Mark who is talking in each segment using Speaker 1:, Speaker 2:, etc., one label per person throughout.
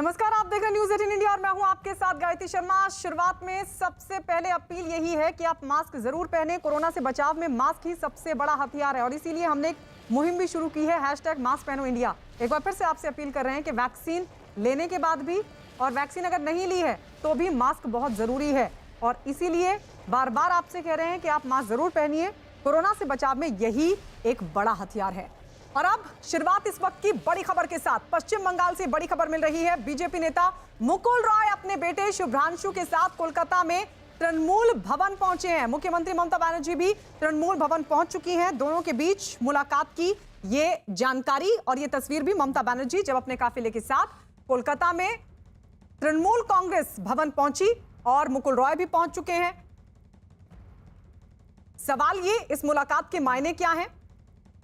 Speaker 1: नमस्कार, आप देख रहे हैं न्यूज़ 18 इंडिया और मैं हूं आपके साथ गायत्री शर्मा। शुरुआत में सबसे पहले अपील यही है कि आप मास्क जरूर पहने। कोरोना से बचाव में मास्क ही सबसे बड़ा हथियार है और इसीलिए हमने एक मुहिम भी शुरू की है, #मास्क पहनो इंडिया। एक बार फिर से आपसे अपील कर रहे हैं कि वैक्सीन लेने के बाद भी और वैक्सीन अगर नहीं ली है तो भी मास्क बहुत जरूरी है और इसीलिए बार बार आपसे कह रहे हैं कि आप मास्क जरूर पहनिए। कोरोना से बचाव में यही एक बड़ा हथियार है। और अब शुरुआत इस वक्त की बड़ी खबर के साथ। पश्चिम बंगाल से बड़ी खबर मिल रही है। बीजेपी नेता मुकुल रॉय अपने बेटे शुभ्रांशु के साथ कोलकाता में तृणमूल भवन पहुंचे हैं। मुख्यमंत्री ममता बनर्जी भी तृणमूल भवन पहुंच चुकी हैं। दोनों के बीच मुलाकात की ये जानकारी और ये तस्वीर भी मुमता बनर्जी जब अपने काफिले के साथ कोलकाता में तृणमूल कांग्रेस भवन पहुंची और मुकुल रॉय भी पहुंच चुके हैं। सवाल ये, इस मुलाकात के मायने क्या हैं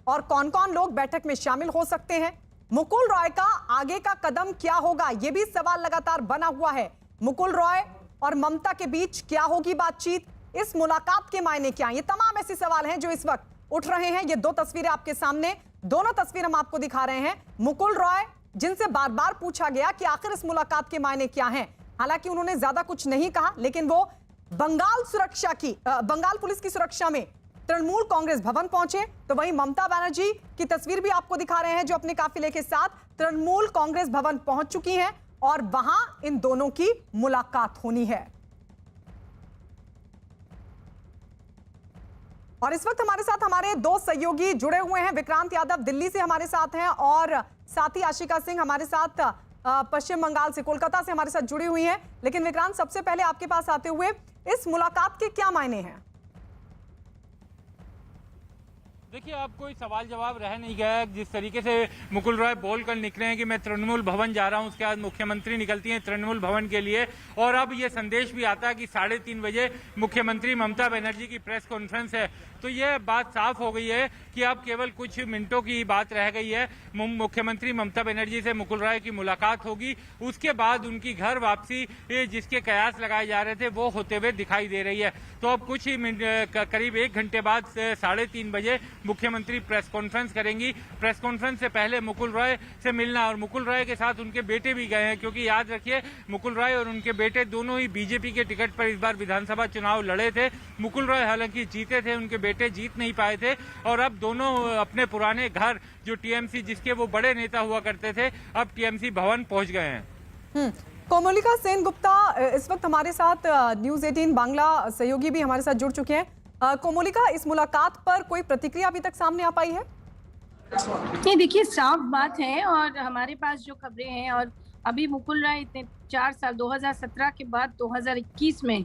Speaker 1: और कौन कौन लोग बैठक में शामिल हो सकते हैं? मुकुल रॉय का आगे का कदम क्या होगा, यह भी सवाल लगातार बना हुआ है। मुकुल रॉय और ममता के बीच क्या होगी बातचीत, इस मुलाकात के मायने क्या? ये तमाम ऐसे सवाल हैं जो इस वक्त उठ रहे हैं। ये दो तस्वीरें आपके सामने, दोनों तस्वीर हम आपको दिखा रहे हैं। मुकुल रॉय जिनसे बार बार पूछा गया कि आखिर इस मुलाकात के मायने क्या हैं, हालांकि उन्होंने ज्यादा कुछ नहीं कहा, लेकिन वो बंगाल पुलिस की सुरक्षा में तृणमूल कांग्रेस भवन पहुंचे। तो वहीं ममता बनर्जी की तस्वीर भी आपको दिखा रहे हैं जो अपने काफिले के साथ तृणमूल कांग्रेस भवन पहुंच चुकी हैं और वहां इन दोनों की मुलाकात होनी है। और इस वक्त हमारे साथ हमारे दो सहयोगी जुड़े हुए हैं। विक्रांत यादव दिल्ली से हमारे साथ हैं और साथी आशिका सिंह हमारे साथ पश्चिम बंगाल से, कोलकाता से हमारे साथ जुड़ी हुई हैं। लेकिन विक्रांत, सबसे पहले आपके पास आते हुए, इस मुलाकात के क्या मायने हैं?
Speaker 2: देखिए, अब कोई सवाल जवाब रह नहीं गया। जिस तरीके से मुकुल रॉय बोलकर निकले हैं कि मैं तृणमूल भवन जा रहा हूं, उसके बाद मुख्यमंत्री निकलती हैं तृणमूल भवन के लिए और अब ये संदेश भी आता है कि 3:30 बजे मुख्यमंत्री ममता बनर्जी की प्रेस कॉन्फ्रेंस है। तो ये बात साफ हो गई है कि अब केवल कुछ मिनटों की बात रह गई है। मुख्यमंत्री ममता बनर्जी से मुकुल रॉय की मुलाकात होगी, उसके बाद उनकी घर वापसी जिसके कयास लगाए जा रहे थे वो होते हुए दिखाई दे रही है। तो अब कुछ ही मिनट, करीब 1 घंटे बाद 3:30 बजे मुख्यमंत्री प्रेस कॉन्फ्रेंस करेंगी। प्रेस कॉन्फ्रेंस से पहले मुकुल रॉय से मिलना, और मुकुल रॉय के साथ उनके बेटे भी गए हैं, क्योंकि याद रखिए मुकुल रॉय और उनके बेटे दोनों ही बीजेपी के टिकट पर इस बार विधानसभा चुनाव लड़े थे। मुकुल रॉय हालांकि जीते थे, उनके बेटे जीत नहीं पाए थे और अब दोनों अपने पुराने घर जो टीएमसी जिसके वो बड़े नेता हुआ करते थे, अब टीएमसी भवन पहुंच गए हैं।
Speaker 1: कोमोलिका सेन गुप्ता इस वक्त हमारे साथ न्यूज़ 18 बांग्ला सहयोगी भी हमारे साथ जुड़ चुके हैं। कोमोलिका, इस मुलाकात पर कोई प्रतिक्रिया अभी तक सामने आ पाई है?
Speaker 3: नहीं, देखिए, साफ बात है और हमारे पास जो खबरें हैं, और अभी मुकुल रॉय इतने 4 साल 2017 के बाद 2021 में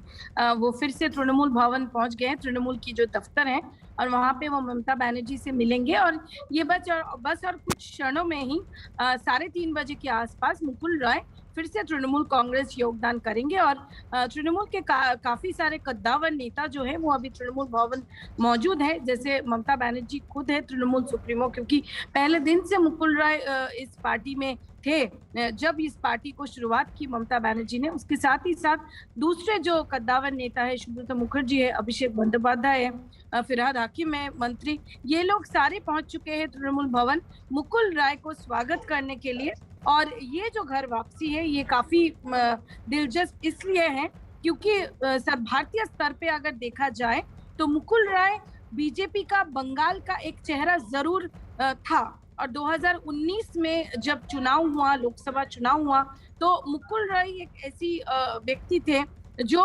Speaker 3: वो फिर से तृणमूल भवन पहुंच गए हैं, तृणमूल की जो दफ्तर है, और वहां पे वो ममता बनर्जी से मिलेंगे और ये बस और कुछ क्षणों में ही 3:30 बजे के आसपास मुकुल रॉय फिर से तृणमूल कांग्रेस योगदान करेंगे और तृणमूल के काफी सारे कद्दावर नेता जो है वो अभी तृणमूल भवन मौजूद है। जैसे ममता बनर्जी खुद है तृणमूल सुप्रीमो, क्योंकि पहले दिन से मुकुल रॉय इस पार्टी में थे जब इस पार्टी को शुरुआत की ममता बनर्जी ने। उसके साथ ही साथ दूसरे जो कद्दावर नेता है, सुब्रत मुखर्जी है, अभिषेक बंदोपाध्याय है, फिरहाद हाकिम है मंत्री, ये लोग सारे पहुंच चुके हैं तृणमूल भवन मुकुल रॉय को स्वागत करने के लिए। और ये जो घर वापसी है ये काफी दिलचस्प इसलिए है क्योंकि भारतीय स्तर पे अगर देखा जाए तो मुकुल रॉय बीजेपी का बंगाल का एक चेहरा जरूर था और 2019 में जब चुनाव हुआ, लोकसभा चुनाव हुआ, तो मुकुल रॉय एक ऐसी व्यक्ति थे जो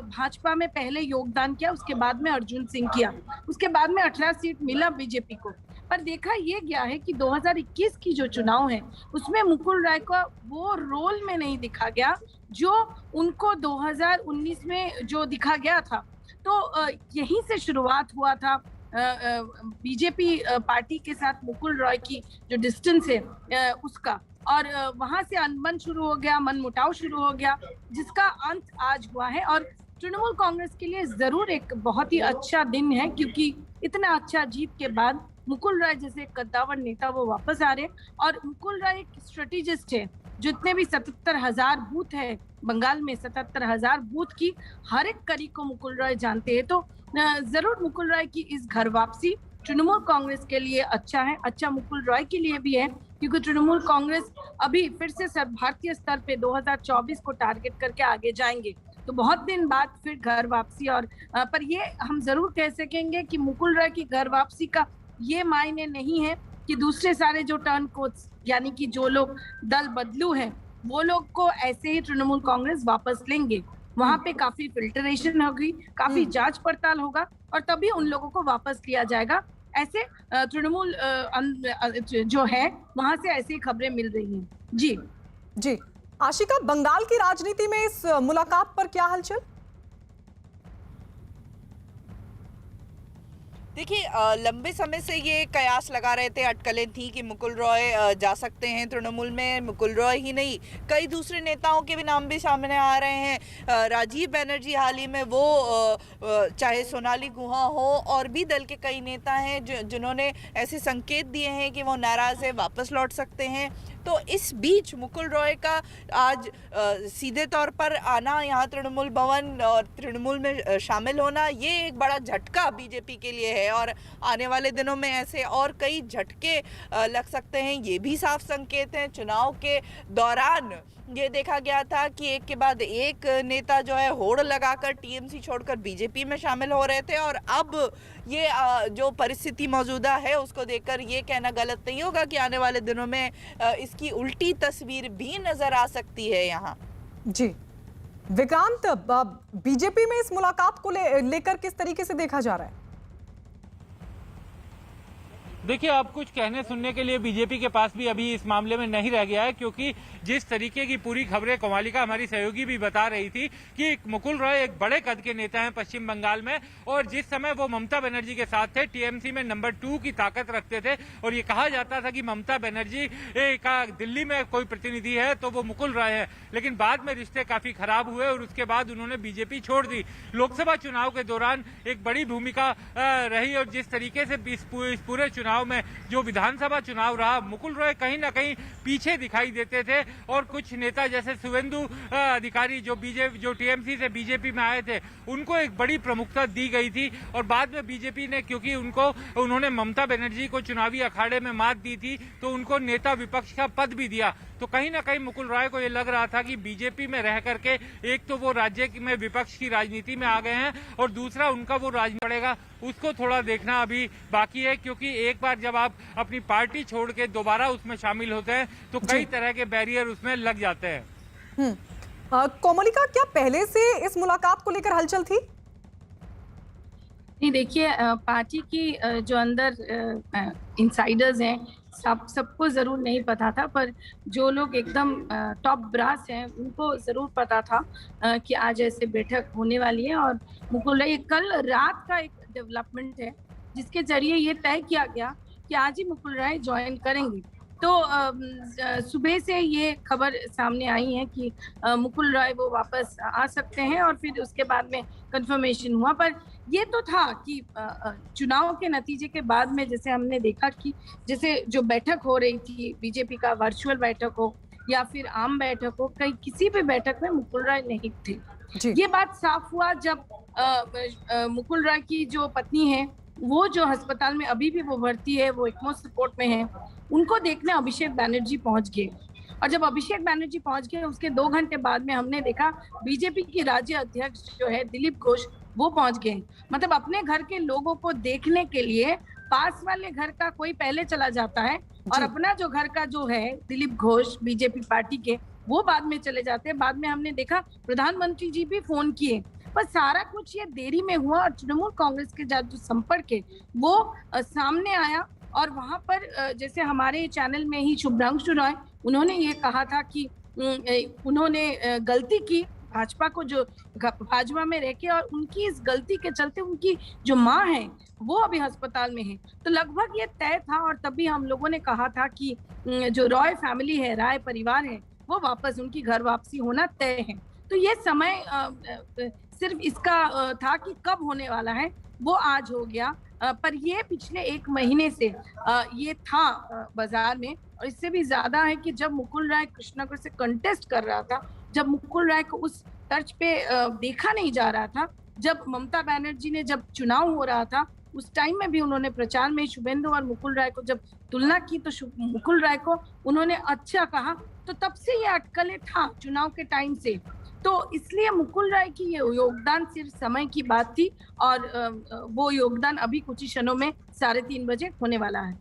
Speaker 3: भाजपा में पहले योगदान किया, उसके बाद में अर्जुन सिंह किया, उसके बाद में 18 सीट मिला बीजेपी को। पर देखा ये गया है कि 2021 की जो चुनाव है उसमें मुकुल रॉय को वो रोल में नहीं दिखा गया जो उनको 2019 में जो दिखा गया था। तो यहीं से शुरुआत हुआ था बीजेपी पार्टी के साथ मुकुल रॉय की जो डिस्टेंस है उसका, और वहां से अनबन शुरू हो गया, मनमुटाव शुरू हो गया, जिसका अंत आज हुआ है। और तृणमूल कांग्रेस के लिए जरूर एक बहुत ही अच्छा दिन है क्योंकि इतना अच्छा जीत के बाद मुकुल रॉय जैसे कद्दावर नेता वो वापस आ रहे हैं। और मुकुल रॉय एक स्ट्रेटेजिस्ट है, जितने भी 77,000 बूथ है बंगाल में, 77,000 बूथ की हर एक कड़ी को मुकुल रॉय जानते हैं। तो जरूर मुकुल रॉय की इस घर वापसी तृणमूल कांग्रेस के लिए अच्छा है, अच्छा मुकुल रॉय के लिए भी है, क्योंकि तृणमूल कांग्रेस अभी फिर से भारतीय स्तर पे 2024 को टारगेट करके आगे जाएंगे। तो बहुत दिन बाद फिर घर वापसी, और पर ये हम जरूर कह सकेंगे कि मुकुल रॉय की घर वापसी का ये मायने नहीं है कि दूसरे सारे जो टर्न कोच यानी कि जो लोग दल बदलू हैं वो लोग को ऐसे ही तृणमूल कांग्रेस वापस लेंगे। वहां पे काफी फिल्टरेशन होगी, काफी जांच पड़ताल होगा और तभी उन लोगों को वापस लिया जाएगा। ऐसे तृणमूल जो है वहां से ऐसी खबरें मिल रही हैं। जी
Speaker 1: जी आशिका, बंगाल की राजनीति में इस मुलाकात पर क्या हलचल?
Speaker 4: देखिए, लंबे समय से ये कयास लगा रहे थे, अटकलें थी कि मुकुल रॉय जा सकते हैं तृणमूल में। मुकुल रॉय ही नहीं, कई दूसरे नेताओं के भी नाम भी सामने आ रहे हैं। राजीव बनर्जी हाल ही में, वो चाहे सोनाली गुहा हो और भी दल के कई नेता हैं जिन्होंने ऐसे संकेत दिए हैं कि वो नाराज़ है, वापस लौट सकते हैं। तो इस बीच मुकुल रॉय का आज सीधे तौर पर आना यहाँ तृणमूल भवन और तृणमूल में शामिल होना, ये एक बड़ा झटका बीजेपी के लिए है और आने वाले दिनों में ऐसे और कई झटके लग सकते हैं। ये भी साफ संकेत हैं। चुनाव के दौरान ये देखा गया था कि एक के बाद एक नेता जो है होड़ लगाकर टीएमसी छोड़कर बीजेपी में शामिल हो रहे थे, और अब ये जो परिस्थिति मौजूदा है उसको देखकर ये कहना गलत नहीं होगा कि आने वाले दिनों में इसकी उल्टी तस्वीर भी नजर आ सकती है यहाँ।
Speaker 1: जी विक्रांत, बीजेपी में इस मुलाकात को लेकर किस तरीके से देखा जा रहा है?
Speaker 2: देखिए, अब कुछ कहने सुनने के लिए बीजेपी के पास भी अभी इस मामले में नहीं रह गया है, क्योंकि जिस तरीके की पूरी खबरें कोमालिका हमारी सहयोगी भी बता रही थी कि मुकुल रॉय एक बड़े कद के नेता हैं पश्चिम बंगाल में, और जिस समय वो ममता बनर्जी के साथ थे टीएमसी में नंबर 2 की ताकत रखते थे, और ये कहा जाता था कि ममता बनर्जी का दिल्ली में कोई प्रतिनिधि है तो वो मुकुल रॉय है। लेकिन बाद में रिश्ते काफी खराब हुए और उसके बाद उन्होंने बीजेपी छोड़ दी। लोकसभा चुनाव के दौरान एक बड़ी भूमिका रही, और जिस तरीके से इस पूरे चुनाव में जो विधानसभा चुनाव रहा, मुकुल रॉय कहीं ना कहीं पीछे दिखाई देते थे, और कुछ नेता जैसे शुवेंदु अधिकारी जो टीएमसी से बीजेपी में आए थे, उनको एक बड़ी प्रमुखता दी गई थी। और बाद में बीजेपी ने, क्योंकि उन्होंने ममता बनर्जी को चुनावी अखाड़े में मात दी थी, तो उनको नेता विपक्ष का पद भी दिया। तो कहीं ना कहीं मुकुल रॉय को ये लग रहा था कि बीजेपी में रह करके एक तो वो राज्य में विपक्ष की राजनीति में आ गए हैं, और दूसरा उनका वो राजनीति पड़ेगा, उसको थोड़ा देखना अभी बाकी है। क्योंकि एक बार जब आप अपनी पार्टी छोड़ के दोबारा उसमें शामिल होते हैं तो कई तरह के बैरियर उसमें लग जाते हैं।
Speaker 1: कोमलिका, क्या पहले से इस मुलाकात को लेकर हलचल थी?
Speaker 3: नहीं, देखिए, पार्टी की जो अंदर इनसाइडर्स हैं सबको जरूर नहीं पता था, पर जो लोग एकदम टॉप ब्रास हैं उनको जरूर पता था कि आज ऐसे बैठक होने वाली है। और मुकुल रॉय, कल रात का एक डेवलपमेंट है जिसके जरिए ये तय किया गया कि आज ही मुकुल रॉय ज्वाइन करेंगे। तो सुबह से ये खबर सामने आई है कि मुकुल रॉय वो वापस आ सकते हैं, और फिर उसके बाद में कंफर्मेशन हुआ। पर ये तो था कि चुनाव के नतीजे के बाद में जैसे हमने देखा कि जैसे जो बैठक हो रही थी बीजेपी का, वर्चुअल बैठक हो या फिर आम बैठक हो, कहीं किसी भी बैठक में मुकुल रॉय नहीं थे। ये बात साफ हुआ जब मुकुल रॉय की जो पत्नी है वो जो अस्पताल में अभी भी वो भर्ती है, वो एक्मो सपोर्ट में है, उनको देखने अभिषेक बनर्जी पहुंच गए। और जब अभिषेक बनर्जी पहुंच गए उसके 2 घंटे बाद में हमने देखा बीजेपी की राज्य अध्यक्ष जो है दिलीप घोष, वो पहुंच गए। मतलब अपने घर के लोगों को देखने के लिए पास वाले घर का कोई पहले चला जाता है, और अपना जो घर का जो है दिलीप घोष बीजेपी पार्टी के, वो बाद में चले जाते हैं। बाद में हमने देखा प्रधानमंत्री जी भी फोन किए, पर सारा कुछ ये देरी में हुआ, और तृणमूल कांग्रेस के जो संपर्क है वो सामने आया। और वहां पर जैसे हमारे चैनल में ही शुभ्रांशु रॉय, उन्होंने ये कहा था कि उन्होंने गलती की भाजपा को, जो भाजपा में रह के, और उनकी इस गलती के चलते उनकी जो माँ है वो अभी अस्पताल में है। तो लगभग ये तय था, और तभी हम लोगों ने कहा था कि जो रॉय फैमिली है, राय परिवार है, वो वापस उनकी घर वापसी होना तय है। तो ये समय सिर्फ इसका था कि कब होने वाला है, वो आज हो गया। पर ये पिछले 1 महीने से ये था बाजार में, और इससे भी ज्यादा है कि जब मुकुल रॉय कृष्णनगर से कंटेस्ट कर रहा था, जब मुकुल रॉय को उस तर्ज पे देखा नहीं जा रहा था, जब ममता बनर्जी ने जब चुनाव हो रहा था उस टाइम में भी उन्होंने प्रचार में शुभेंदु और मुकुल राय को जब तुलना की तो मुकुल राय को उन्होंने अच्छा कहा, तो तब से ये अटकलें था चुनाव के टाइम से। तो इसलिए मुकुल राय की ये योगदान सिर्फ समय की बात थी और वो योगदान अभी कुछ ही क्षणों में 3:30 बजे होने वाला है।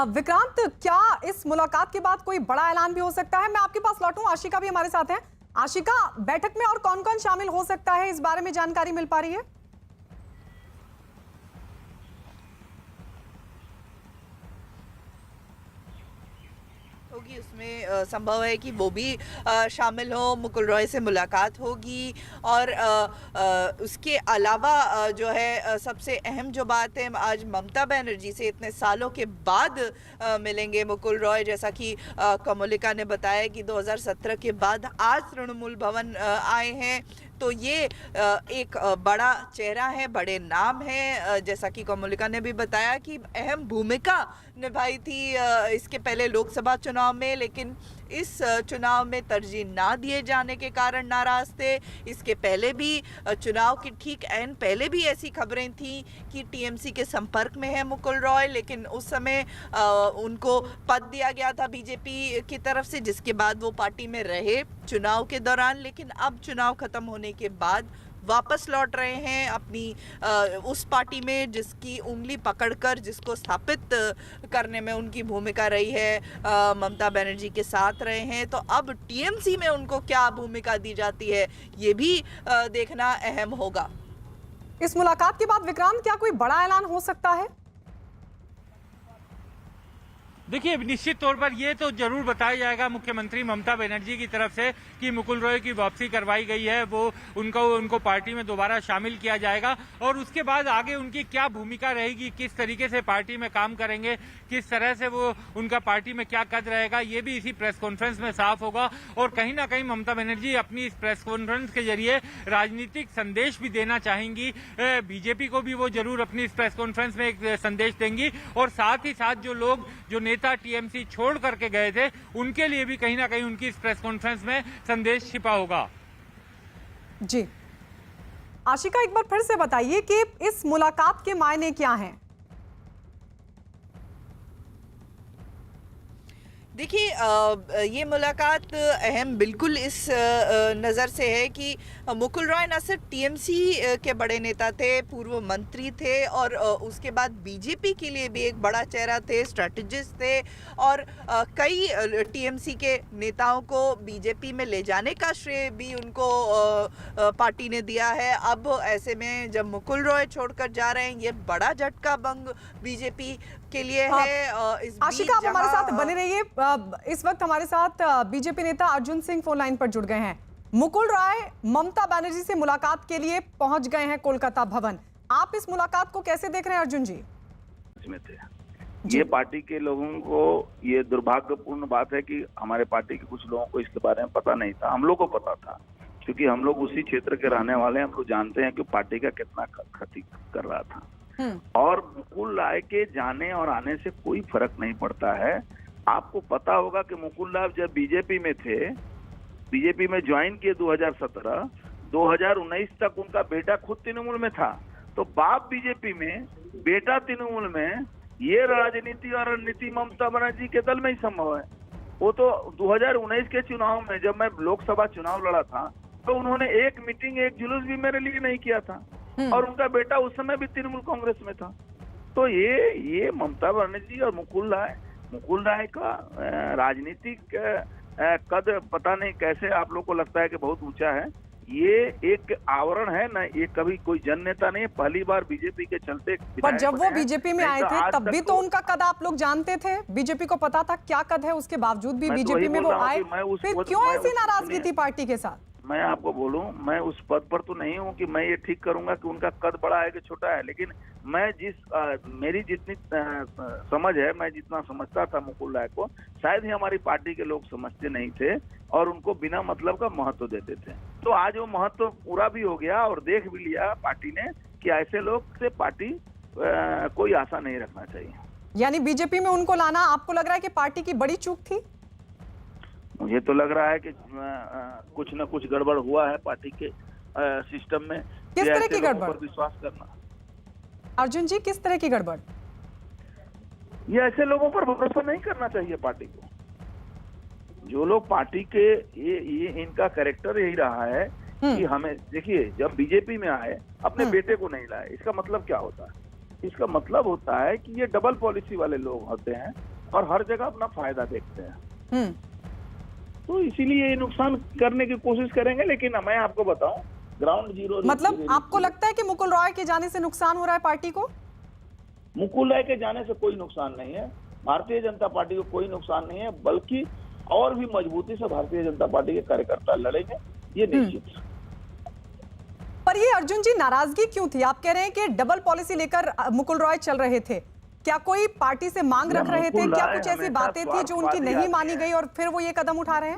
Speaker 1: विक्रांत, क्या इस मुलाकात के बाद कोई बड़ा ऐलान भी हो सकता है? मैं आपके पास लौटूं, आशिका भी हमारे साथ है। आशिका, बैठक में और कौन कौन शामिल हो सकता है, इस बारे में जानकारी मिल पा रही है?
Speaker 4: होगी उसमें संभव है कि वो भी शामिल हो, मुकुल रॉय से मुलाकात होगी और उसके अलावा जो है सबसे अहम जो बात है, आज ममता बनर्जी से इतने सालों के बाद मिलेंगे मुकुल रॉय। जैसा कि कमलिका ने बताया कि 2017 के बाद आज तृणमूल भवन आए हैं, तो ये एक बड़ा चेहरा है, बड़े नाम है। जैसा कि कमलिका ने भी बताया कि अहम भूमिका निभाई थी इसके पहले लोकसभा चुनाव में, लेकिन इस चुनाव में तरजीह ना दिए जाने के कारण नाराज थे। इसके पहले भी चुनाव की ठीक ऐन पहले भी ऐसी खबरें थी कि टीएमसी के संपर्क में है मुकुल रॉय, लेकिन उस समय उनको पद दिया गया था बीजेपी की तरफ से, जिसके बाद वो पार्टी में रहे चुनाव के दौरान। लेकिन अब चुनाव खत्म होने के बाद वापस लौट रहे हैं अपनी उस पार्टी में जिसकी उंगली पकड़कर, जिसको स्थापित करने में उनकी भूमिका रही है, ममता बनर्जी के साथ रहे हैं। तो अब टीएमसी में उनको क्या भूमिका दी जाती है, ये भी देखना अहम होगा।
Speaker 1: इस मुलाकात के बाद विक्रांत, क्या कोई बड़ा ऐलान हो सकता है?
Speaker 2: देखिए, निश्चित तौर पर ये तो जरूर बताया जाएगा मुख्यमंत्री ममता बनर्जी की तरफ से कि मुकुल रॉय की वापसी करवाई गई है, वो उनको पार्टी में दोबारा शामिल किया जाएगा और उसके बाद आगे उनकी क्या भूमिका रहेगी, किस तरीके से पार्टी में काम करेंगे, किस तरह से वो उनका पार्टी में क्या कद रहेगा, ये भी इसी प्रेस कॉन्फ्रेंस में साफ होगा। और कहीं ना कहीं ममता बनर्जी अपनी इस प्रेस कॉन्फ्रेंस के जरिए राजनीतिक संदेश भी देना चाहेंगी। बीजेपी को भी वो जरूर अपनी इस प्रेस कॉन्फ्रेंस में एक संदेश देंगी और साथ ही साथ जो नेता टीएमसी छोड़ करके गए थे, उनके लिए भी कहीं ना कहीं उनकी इस प्रेस कॉन्फ्रेंस में संदेश छिपा होगा।
Speaker 1: जी आशिका, एक बार फिर से बताइए कि इस मुलाकात के मायने क्या हैं?
Speaker 4: देखिए, ये मुलाकात अहम बिल्कुल इस नज़र से है कि मुकुल रॉय न सिर्फ टीएमसी के बड़े नेता थे, पूर्व मंत्री थे और उसके बाद बीजेपी के लिए भी एक बड़ा चेहरा थे, स्ट्रैटेजिस्ट थे और कई टीएमसी के नेताओं को बीजेपी में ले जाने का श्रेय भी उनको पार्टी ने दिया है। अब ऐसे में जब मुकुल रॉय छोड़कर जा रहे हैं, ये बड़ा झटका बंग बीजेपी के लिए है। इस
Speaker 1: आशिका, आप हमारे साथ बने रहिए। इस वक्त हमारे साथ बीजेपी नेता अर्जुन सिंह फोन लाइन पर जुड़ गए हैं। मुकुल रॉय ममता बनर्जी से मुलाकात के लिए पहुंच गए हैं कोलकाता भवन। आप इस मुलाकात को कैसे देख रहे हैं अर्जुन जी?
Speaker 5: इसमें थे ये पार्टी के लोगों को ये दुर्भाग्यपूर्ण बात है कि हमारे पार्टी के कुछ लोगों को इसके बारे में पता नहीं था। हम लोग को पता था क्योंकि हम लोग उसी क्षेत्र के रहने वाले हैं। हम लोग जानते हैं कि पार्टी का कितना क्षति कर रहा था और मुकुल राय के जाने और आने से कोई फर्क नहीं पड़ता है। आपको पता होगा कि मुकुल राय जब बीजेपी में थे, बीजेपी में ज्वाइन किए 2017, 2019 तक उनका बेटा खुद तृणमूल में था। तो बाप बीजेपी में, बेटा तृणमूल में, ये राजनीति और रणनीति ममता बनर्जी के दल में ही संभव है। वो तो 2019 के चुनाव में जब मैं लोकसभा चुनाव लड़ा था तो उन्होंने एक मीटिंग, एक जुलूस भी मेरे लिए नहीं किया था और उनका बेटा उस समय भी तृणमूल कांग्रेस में था। तो ये ममता बनर्जी और मुकुल राय का राजनीतिक कद पता नहीं कैसे आप लोग को लगता है कि बहुत ऊंचा है। ये एक आवरण है ना, ये कभी कोई जन नेता नहीं है। पहली बार बीजेपी के चलते,
Speaker 1: पर जब वो बीजेपी में आए थे तब भी तो उनका कद आप लोग जानते थे, बीजेपी को पता था क्या कद है, उसके बावजूद भी बीजेपी में वो आए। फिर क्यों ऐसी नाराजगी थी पार्टी के साथ?
Speaker 5: मैं आपको बोलूं, मैं उस पद पर तो नहीं हूं कि मैं ये ठीक करूंगा कि उनका कद बड़ा है कि छोटा है, लेकिन मैं मेरी जितनी समझ है, मैं जितना समझता था मुकुल राय को, शायद ही हमारी पार्टी के लोग समझते नहीं थे और उनको बिना मतलब का महत्व देते थे। तो आज वो महत्व पूरा भी हो गया और देख भी लिया पार्टी ने कि ऐसे लोग से पार्टी कोई आशा नहीं रखना चाहिए।
Speaker 1: यानी बीजेपी में उनको लाना आपको लग रहा है कि पार्टी की बड़ी चूक थी?
Speaker 5: मुझे तो लग रहा है कि कुछ न कुछ गड़बड़ हुआ है पार्टी के सिस्टम में।
Speaker 1: किस तरह की गड़बड़?
Speaker 5: विश्वास करना,
Speaker 1: अर्जुन जी, किस तरह की गड़बड़?
Speaker 5: ये ऐसे लोगों पर भरोसा नहीं करना चाहिए पार्टी को। जो लोग पार्टी के ये इनका कैरेक्टर यही रहा है कि हमें, देखिए, जब बीजेपी में आए अपने बेटे को नहीं लाए, इसका मतलब क्या होता है? इसका मतलब होता है कि ये डबल पॉलिसी वाले लोग होते हैं और हर जगह अपना फायदा देखते हैं। तो इसीलिए ये नुकसान करने की कोशिश करेंगे। लेकिन मैं आपको बताऊं, ग्राउंड जीरो,
Speaker 1: मतलब आपको लगता है कि मुकुल रॉय के जाने से नुकसान हो रहा है पार्टी को?
Speaker 5: मुकुल राय के जाने से कोई नुकसान नहीं है, भारतीय जनता पार्टी को कोई नुकसान नहीं है, बल्कि और भी मजबूती से भारतीय जनता पार्टी के कार्यकर्ता लड़ेंगे, ये निश्चित।
Speaker 1: पर ये अर्जुन जी, नाराजगी क्यों थी? आप कह रहे हैं कि डबल पॉलिसी लेकर मुकुल रॉय चल रहे थे, क्या कोई पार्टी से मांग रख रहे थे? क्या कुछ ऐसी बातें थी जो उनकी नहीं मानी गई और फिर वो ये कदम उठा रहे हैं?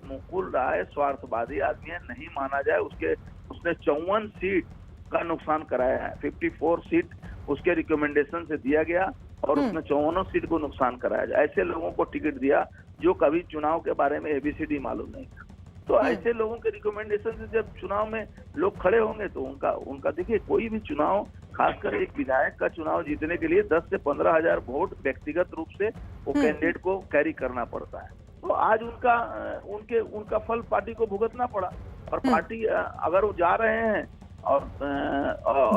Speaker 5: मुकुल राय स्वार्थवादी आदमी है, नहीं माना जाए। उसने 54 सीट का नुकसान कराया है, 54 सीट उसके रिकमेंडेशन से दिया गया और उसने 54 सीट को नुकसान कराया जाए। ऐसे लोगों को टिकट दिया जो कभी चुनाव के बारे में ABCD मालूम नहीं था। तो ऐसे लोगों के रिकमेंडेशन से जब चुनाव में लोग खड़े होंगे तो उनका देखिए, कोई भी चुनाव, खासकर एक विधायक का चुनाव जीतने के लिए 10 से 15 हजार वोट व्यक्तिगत रूप से वो कैंडिडेट को कैरी करना पड़ता है। तो आज उनका फल पार्टी को भुगतना पड़ा। और पार्टी, अगर वो जा रहे हैं और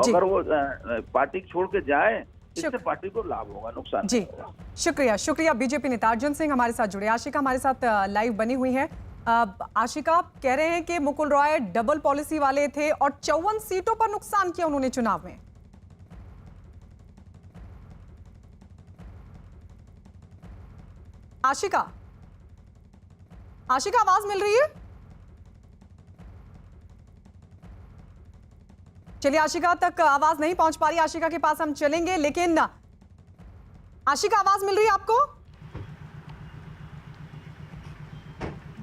Speaker 5: अगर वो पार्टी छोड़ के जाए, इससे पार्टी को लाभ होगा, नुकसान
Speaker 1: जी
Speaker 5: होगा।
Speaker 1: शुक्रिया बीजेपी नेता अर्जुन सिंह हमारे साथ जुड़े। आशिका हमारे साथ लाइव बनी हुई है। आशिका, कह रहे हैं कि मुकुल रॉय डबल पॉलिसी वाले थे और 54 सीटों पर नुकसान किया उन्होंने चुनाव में। आशिका, आवाज मिल रही है? चलिए, आशिका तक आवाज नहीं पहुंच पा रही, आशिका के पास हम चलेंगे। लेकिन आशिका, आवाज मिल रही है आपको?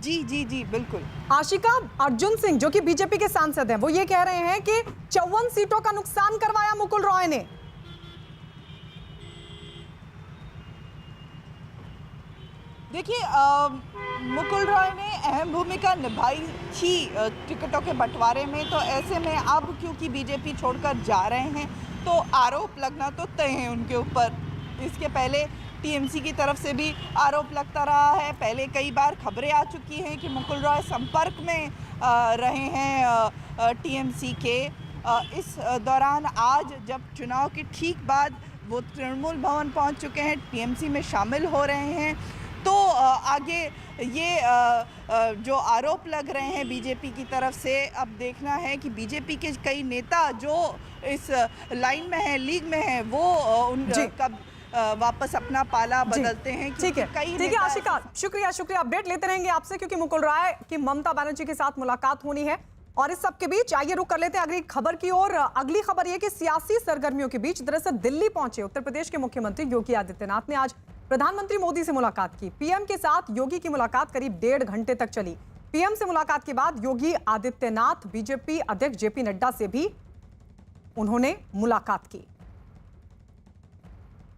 Speaker 4: जी बिल्कुल।
Speaker 1: आशिका, अर्जुन सिंह जो कि बीजेपी के सांसद हैं, वो ये कह रहे हैं कि 54 सीटों का नुकसान करवाया मुकुल रॉय ने।
Speaker 4: देखिए, मुकुल रॉय ने अहम भूमिका निभाई थी टिकटों के बंटवारे में। तो ऐसे में अब क्योंकि बीजेपी छोड़कर जा रहे हैं तो आरोप लगना तो तय है उनके ऊपर। इसके पहले टीएमसी की तरफ से भी आरोप लगता रहा है। पहले कई बार खबरें आ चुकी हैं कि मुकुल रॉय संपर्क में रहे हैं टीएमसी के। इस दौरान आज जब चुनाव के ठीक बाद वो तृणमूल भवन पहुंच चुके हैं, टीएमसी में शामिल हो रहे हैं, तो आगे ये जो आरोप लग रहे हैं बीजेपी की तरफ से, अब देखना है कि बीजेपी के कई नेता जो इस लाइन में हैं, लीग में हैं, वो कब वापस अपना पाला बदलते हैं।
Speaker 1: ठीक है आशिका, शुक्रिया। अपडेट लेते रहेंगे आपसे, क्योंकि मुकुल रॉय की ममता बनर्जी के साथ मुलाकात होनी है। और इस सब के बीच आइए रुक कर लेते हैं अगली खबर की ओर। अगली खबर यह कि सियासी सरगर्मियों के बीच दरअसल दिल्ली पहुंचे उत्तर प्रदेश के मुख्यमंत्री योगी आदित्यनाथ ने आज प्रधानमंत्री मोदी से मुलाकात की। पीएम के साथ योगी की मुलाकात करीब 1.5 घंटे तक चली। पीएम से मुलाकात के बाद योगी आदित्यनाथ बीजेपी अध्यक्ष जेपी नड्डा से भी उन्होंने मुलाकात की।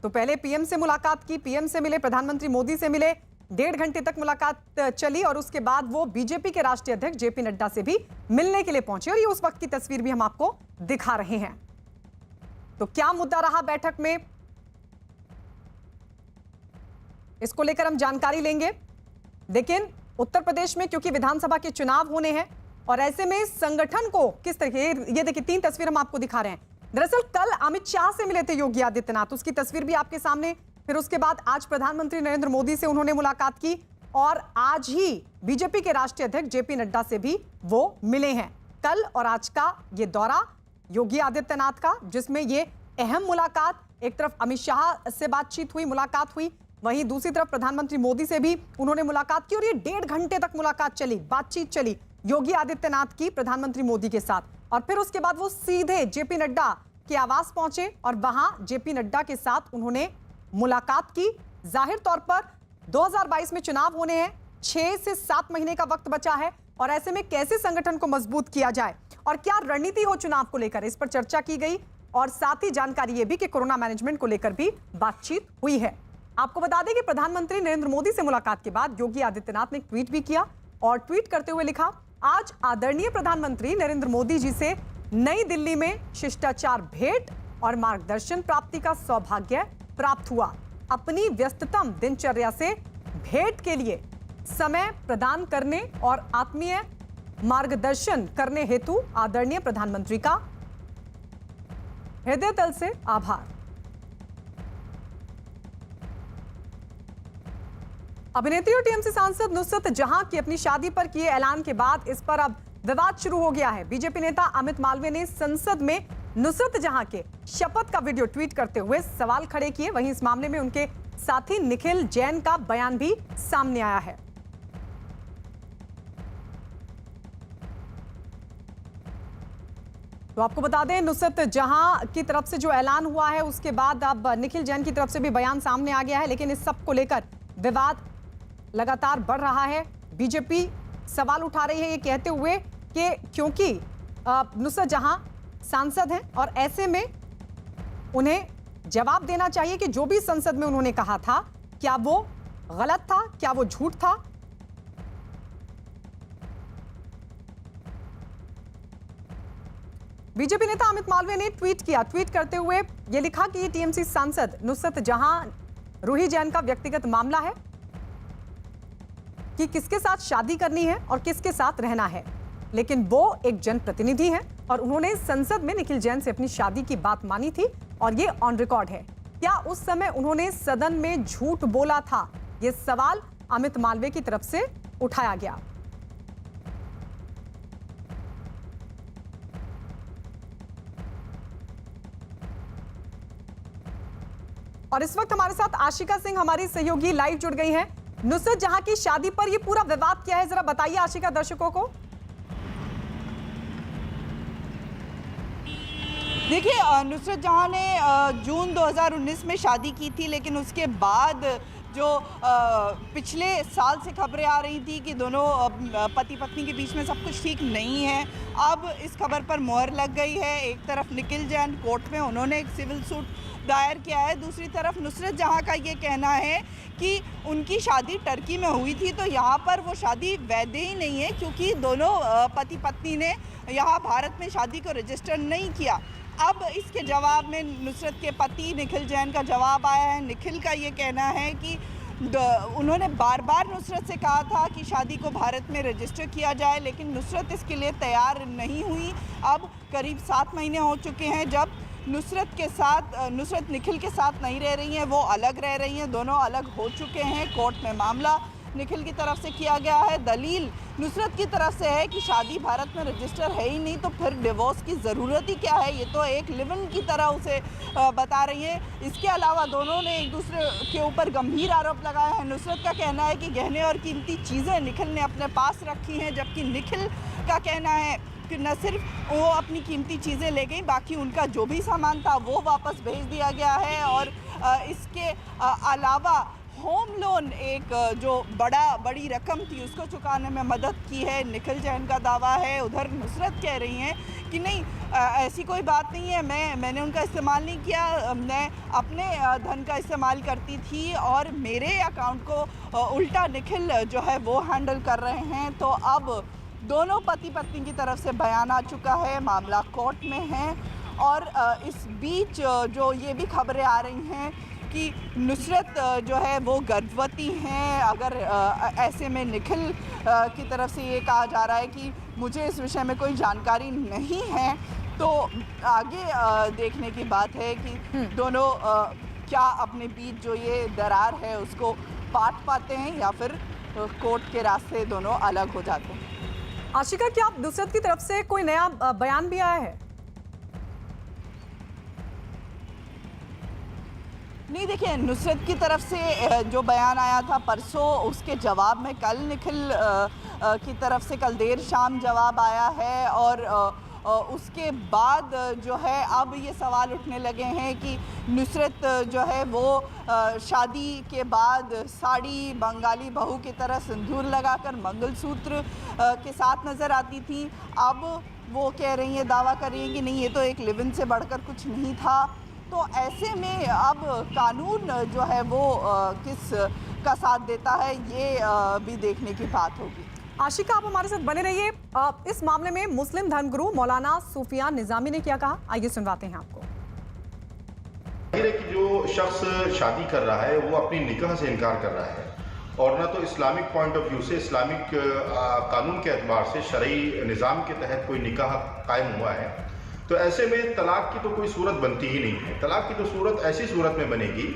Speaker 1: तो पहले पीएम से मुलाकात की, पीएम से मिले, प्रधानमंत्री मोदी से मिले, 1.5 घंटे तक मुलाकात चली और उसके बाद वो बीजेपी के राष्ट्रीय अध्यक्ष जेपी नड्डा से भी मिलने के लिए पहुंचे। और ये उस वक्त की तस्वीर भी हम आपको दिखा रहे हैं। तो क्या मुद्दा रहा बैठक में, इसको लेकर हम जानकारी लेंगे। लेकिन उत्तर प्रदेश में क्योंकि विधानसभा के चुनाव होने हैं और ऐसे में संगठन को किस तरीके, ये देखिए 3 तस्वीर हम आपको दिखा रहे हैं। दरअसल कल अमित शाह से मिले थे योगी आदित्यनाथ, उसकी तस्वीर भी आपके सामने। फिर उसके बाद आज प्रधानमंत्री नरेंद्र मोदी से उन्होंने मुलाकात की और आज ही बीजेपी के राष्ट्रीय अध्यक्ष जेपी नड्डा से भी वो मिले हैं। कल और आज का ये दौरा योगी आदित्यनाथ का, जिसमें ये अहम मुलाकात, एक तरफ अमित शाह से बातचीत हुई, मुलाकात हुई, वहीं दूसरी तरफ प्रधानमंत्री मोदी से भी उन्होंने मुलाकात की और ये 1.5 घंटे तक मुलाकात चली, बातचीत चली योगी आदित्यनाथ की प्रधानमंत्री मोदी के साथ। और फिर उसके बाद वो सीधे जेपी नड्डा के आवास पहुंचे और वहां जेपी नड्डा के साथ उन्होंने मुलाकात की। जाहिर तौर पर 2022 में चुनाव होने हैं, 6 से 7 महीने का वक्त बचा है और ऐसे में कैसे संगठन को मजबूत किया जाए और क्या रणनीति हो चुनाव को लेकर, इस पर चर्चा की गई। और साथ ही जानकारी यह भी कि कोरोना मैनेजमेंट को लेकर भी बातचीत हुई है। आपको बता दें कि प्रधानमंत्री नरेंद्र मोदी से मुलाकात के बाद योगी आदित्यनाथ ने ट्वीट भी किया और ट्वीट करते हुए लिखा, आज आदरणीय प्रधानमंत्री नरेंद्र मोदी जी से नई दिल्ली में शिष्टाचार भेंट और मार्गदर्शन प्राप्ति का सौभाग्य प्राप्त हुआ। अपनी व्यस्ततम दिनचर्या से भेंट के लिए समय प्रदान करने और आत्मीय मार्गदर्शन करने हेतु आदरणीय प्रधानमंत्री का हृदय तल से आभार। अभिनेत्री और टीएमसी सांसद नुसरत जहां की अपनी शादी पर किए ऐलान के बाद इस पर अब विवाद शुरू हो गया है। बीजेपी नेता अमित मालवीय ने संसद में नुसरत जहां के शपथ का वीडियो ट्वीट करते हुए सवाल खड़े किए। वहीं इस मामले में उनके साथी निखिल जैन का बयान भी सामने आया है। तो आपको बता दें, नुसरत जहां की तरफ से जो ऐलान हुआ है उसके बाद अब निखिल जैन की तरफ से भी बयान सामने आ गया है। लेकिन इस सब को लेकर विवाद लगातार बढ़ रहा है। बीजेपी सवाल उठा रही है ये कहते हुए कि क्योंकि नुसरत जहां सांसद हैं और ऐसे में उन्हें जवाब देना चाहिए कि जो भी संसद में उन्होंने कहा था क्या वो गलत था, क्या वो झूठ था। बीजेपी नेता अमित मालवीय ने ट्वीट किया। ट्वीट करते हुए ये लिखा कि ये टीएमसी सांसद नुसरत जहां रूही जैन का व्यक्तिगत मामला है कि किसके साथ शादी करनी है और किसके साथ रहना है, लेकिन वो एक जनप्रतिनिधि हैं और उन्होंने संसद में निखिल जैन से अपनी शादी की बात मानी थी और ये ऑन रिकॉर्ड है। क्या उस समय उन्होंने सदन में झूठ बोला था? ये सवाल अमित मालवीय की तरफ से उठाया गया। और इस वक्त हमारे साथ आशिका सिंह हमारी सहयोगी लाइव जुड़ गई हैं। नुसरत जहां की शादी पर ये पूरा विवाद क्या है, जरा बताइए आशिका दर्शकों को।
Speaker 4: देखिए, नुसरत जहां ने जून 2019 में शादी की थी, लेकिन उसके बाद जो पिछले साल से खबरें आ रही थी कि दोनों पति पत्नी के बीच में सब कुछ ठीक नहीं है, अब इस खबर पर मोहर लग गई है। एक तरफ निखिल जैन कोर्ट में उन्होंने एक सिविल सूट दायर किया है, दूसरी तरफ नुसरत जहां का ये कहना है कि उनकी शादी टर्की में हुई थी, तो यहाँ पर वो शादी वैध ही नहीं है क्योंकि दोनों पति पत्नी ने यहाँ भारत में शादी को रजिस्टर नहीं किया। अब इसके जवाब में नुसरत के पति निखिल जैन का जवाब आया है। निखिल का ये कहना है कि उन्होंने बार बार नुसरत से कहा था कि शादी को भारत में रजिस्टर किया जाए, लेकिन नुसरत इसके लिए तैयार नहीं हुई। अब करीब 7 महीने हो चुके हैं जब नुसरत निखिल के साथ नहीं रह रही हैं, वो अलग रह रही हैं, दोनों अलग हो चुके हैं। कोर्ट में मामला निखिल की तरफ से किया गया है। दलील नुसरत की तरफ से है कि शादी भारत में रजिस्टर है ही नहीं, तो फिर डिवोर्स की ज़रूरत ही क्या है, ये तो एक लिव इन की तरह उसे बता रही है। इसके अलावा दोनों ने एक दूसरे के ऊपर गंभीर आरोप लगाए हैं। नुसरत का कहना है कि गहने और कीमती चीज़ें निखिल ने अपने पास रखी हैं, जबकि निखिल का कहना है कि न सिर्फ वो अपनी कीमती चीज़ें ले गई, बाकी उनका जो भी सामान था वो वापस भेज दिया गया है। और इसके अलावा होम लोन एक जो बड़ी रकम थी उसको चुकाने में मदद की है, निखिल जैन का दावा है। उधर नुसरत कह रही हैं कि नहीं, ऐसी कोई बात नहीं है, मैंने उनका इस्तेमाल नहीं किया, मैं अपने धन का इस्तेमाल करती थी और मेरे अकाउंट को उल्टा निखिल जो है वो हैंडल कर रहे हैं। तो अब दोनों पति पत्नी की तरफ से बयान आ चुका है, मामला कोर्ट में है। और इस बीच जो ये भी खबरें आ रही हैं कि नुसरत जो है वो गर्भवती हैं। अगर ऐसे में निखिल की तरफ से ये कहा जा रहा है कि मुझे इस विषय में कोई जानकारी नहीं है, तो आगे देखने की बात है कि दोनों क्या अपने बीच जो ये दरार है उसको पाट पाते हैं या फिर कोर्ट के रास्ते दोनों अलग हो जाते हैं।
Speaker 1: आशिका, क्या नुसरत की तरफ से कोई नया बयान भी आया है?
Speaker 4: नहीं, देखिए, नुसरत की तरफ से जो बयान आया था परसों, उसके जवाब में कल निखिल की तरफ से कल देर शाम जवाब आया है। और उसके बाद जो है अब ये सवाल उठने लगे हैं कि नुसरत जो है वो शादी के बाद साड़ी बंगाली बहू की तरह सिंदूर लगाकर मंगलसूत्र के साथ नज़र आती थी। अब वो कह रही हैं, दावा कर रही हैं कि नहीं, ये तो एक लिव इन से बढ़कर कुछ नहीं था। तो ऐसे में अब कानून जो है वो किस का साथ देता है, ये भी देखने की बात होगी।
Speaker 1: आशिका, आप हमारे साथ बने रहिए। इस मामले में मुस्लिम धर्मगुरु मौलाना सूफियान निजामी ने क्या कहा, आइए सुनवाते हैं आपको।
Speaker 6: जाहिर है कि जो शख्स शादी कर रहा है वो अपनी निकाह से इनकार कर रहा है और ना तो इस्लामिक पॉइंट ऑफ व्यू से, इस्लामिक कानून के एतबार से, शरई निज़ाम के तहत कोई निकाह कायम हुआ है, तो ऐसे में तलाक की तो कोई सूरत बनती ही नहीं है। तलाक की तो सूरत ऐसी सूरत में बनेगी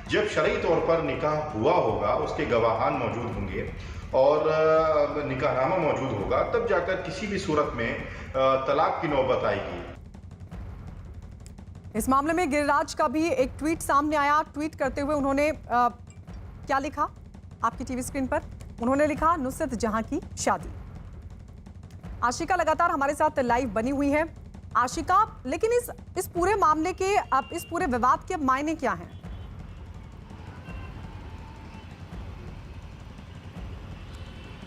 Speaker 6: जब शरई तौर पर निकाह हुआ होगा, उसके गवाहान मौजूद होंगे और निकाहनामा मौजूद होगा, तब जाकर किसी भी सूरत में तलाक की नौबत आएगी।
Speaker 1: इस मामले में गिरिराज का भी एक ट्वीट सामने आया। ट्वीट करते हुए उन्होंने क्या लिखा आपकी टीवी स्क्रीन पर? उन्होंने लिखा, नुसरत जहां की शादी। आशिका लगातार हमारे साथ लाइव बनी हुई है। आशिका, लेकिन इस पूरे मामले के, अब इस पूरे विवाद के मायने क्या हैं?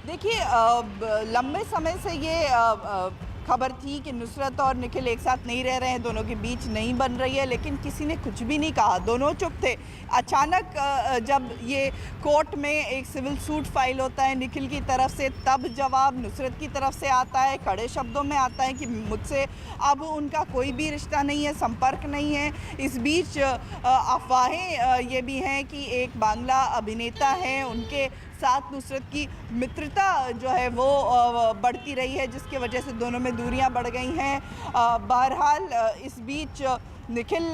Speaker 4: देखिए, लंबे समय से ये खबर थी कि नुसरत और निखिल एक साथ नहीं रह रहे हैं, दोनों के बीच नहीं बन रही है, लेकिन किसी ने कुछ भी नहीं कहा, दोनों चुप थे। अचानक जब ये कोर्ट में एक सिविल सूट फाइल होता है निखिल की तरफ से, तब जवाब नुसरत की तरफ से आता है, कड़े शब्दों में आता है कि मुझसे अब उनका कोई भी रिश्ता नहीं है, संपर्क नहीं है। इस बीच अफवाहें ये भी हैं कि एक बांग्ला अभिनेता है, उनके साथ नुसरत की मित्रता जो है वो बढ़ती रही है, जिसकी वजह से दोनों में दूरियां बढ़ गई हैं। बहरहाल इस बीच निखिल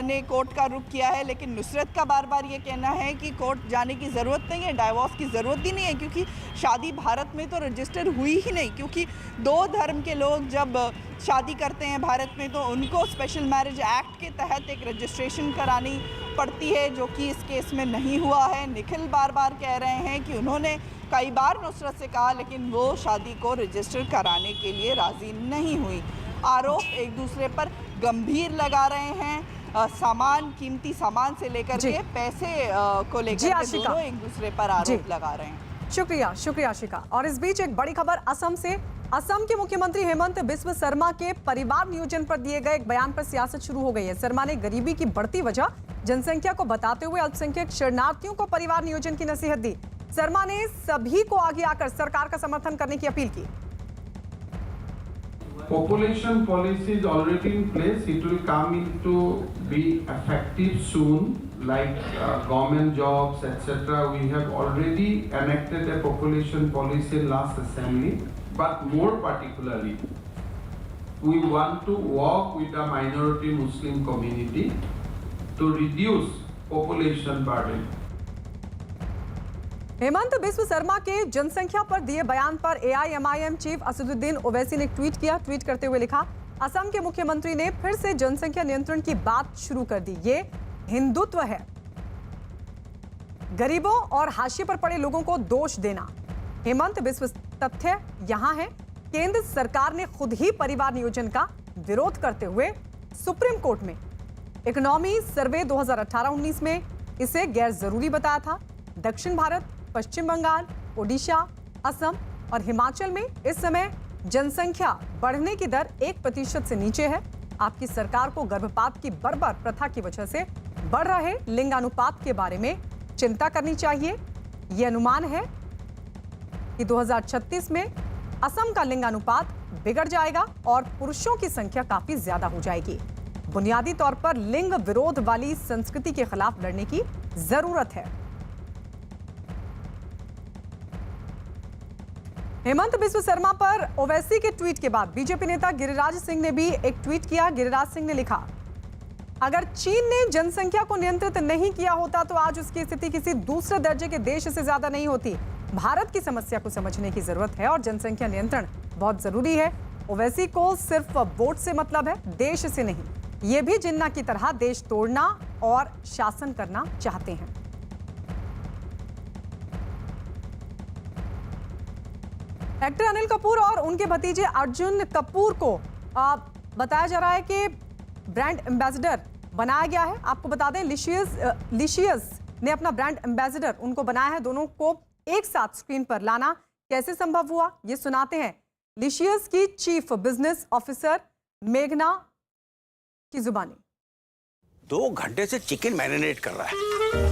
Speaker 4: ने कोर्ट का रुख किया है, लेकिन नुसरत का बार बार ये कहना है कि कोर्ट जाने की ज़रूरत नहीं है, डाइवोर्स की ज़रूरत ही नहीं है, क्योंकि शादी भारत में तो रजिस्टर हुई ही नहीं। क्योंकि दो धर्म के लोग जब शादी करते हैं भारत में तो उनको स्पेशल मैरिज एक्ट के तहत एक रजिस्ट्रेशन करानी पड़ती है, जो कि इस केस में नहीं हुआ है। निखिल बार बार कह रहे हैं कि उन्होंने कई बार नुसरत से कहा, लेकिन वो शादी को रजिस्टर कराने के लिए राज़ी नहीं हुई। आरोप एक दूसरे पर गंभीर लगा रहे हैं, सामान, कीमती सामान से लेकर के पैसे को लेकर के दोनों एक दूसरे पर आरोप लगा रहे हैं।
Speaker 1: शुक्रिया, शुक्रिया आशिका। और इस बीच एक बड़ी खबर असम से। असम के मुख्यमंत्री हेमंत बिस्व शर्मा के परिवार नियोजन पर दिए गए एक बयान पर सियासत शुरू हो गई है। शर्मा ने गरीबी की बढ़ती वजह जनसंख्या को बताते हुए अल्पसंख्यक शरणार्थियों को परिवार नियोजन की नसीहत दी। शर्मा ने सभी को आगे आकर सरकार का समर्थन करने की अपील की।
Speaker 7: Population policy is already in place. It will come into be effective soon, like government jobs, etc. We have already enacted a population policy in last assembly, but more particularly, we want to work with the minority Muslim community to reduce population burden.
Speaker 1: Hemant Biswa Sharma के जनसंख्या पर दिए बयान पर AIMIM chief Asaduddin Owaisi ने tweet किया। Tweet करते हुए लिखा, असम के मुख्यमंत्री ने फिर से जनसंख्या नियंत्रण की बात शुरू कर दी। ये हिंदुत्व है। गरीबों और हाशिए पर पड़े लोगों को दोष देना। हेमंत बिस्व तथ्य यहां है, केंद्र सरकार ने खुद ही परिवार नियोजन का विरोध करते हुए सुप्रीम कोर्ट में इकोनॉमी सर्वे 2018-19 में इसे गैर जरूरी बताया था। दक्षिण भारत, पश्चिम बंगाल, ओडिशा, असम और हिमाचल में इस समय जनसंख्या बढ़ने की दर 1% से नीचे है। आपकी सरकार को गर्भपात की बर्बर प्रथा की वजह से बढ़ रहे लिंगानुपात के बारे में चिंता करनी चाहिए। यह अनुमान है कि 2036 में असम का लिंगानुपात बिगड़ जाएगा और पुरुषों की संख्या काफी ज्यादा हो जाएगी। बुनियादी तौर पर लिंग विरोध वाली संस्कृति के खिलाफ लड़ने की जरूरत है। हेमंत बिस्व शर्मा पर ओवैसी के ट्वीट के बाद बीजेपी नेता गिरिराज सिंह ने भी एक ट्वीट किया। गिरिराज सिंह ने लिखा, अगर चीन ने जनसंख्या को नियंत्रित नहीं किया होता तो आज उसकी स्थिति किसी दूसरे दर्जे के देश से ज्यादा नहीं होती। भारत की समस्या को समझने की जरूरत है और जनसंख्या नियंत्रण बहुत जरूरी है। ओवैसी को सिर्फ वोट से मतलब है, देश से नहीं। ये भी जिन्ना की तरह देश तोड़ना और शासन करना चाहते हैं। एक्टर अनिल कपूर और उनके भतीजे अर्जुन कपूर को बताया जा रहा है कि ब्रांड एम्बेसडर बनाया गया है। आपको बता दें, लिशियस ने अपना ब्रांड एम्बेसडर उनको बनाया है। दोनों को एक साथ स्क्रीन पर लाना कैसे संभव हुआ, ये सुनाते हैं लिशियस की चीफ बिजनेस ऑफिसर मेघना की जुबानी।
Speaker 8: 2 घंटे से चिकन मैरिनेट कर रहा है।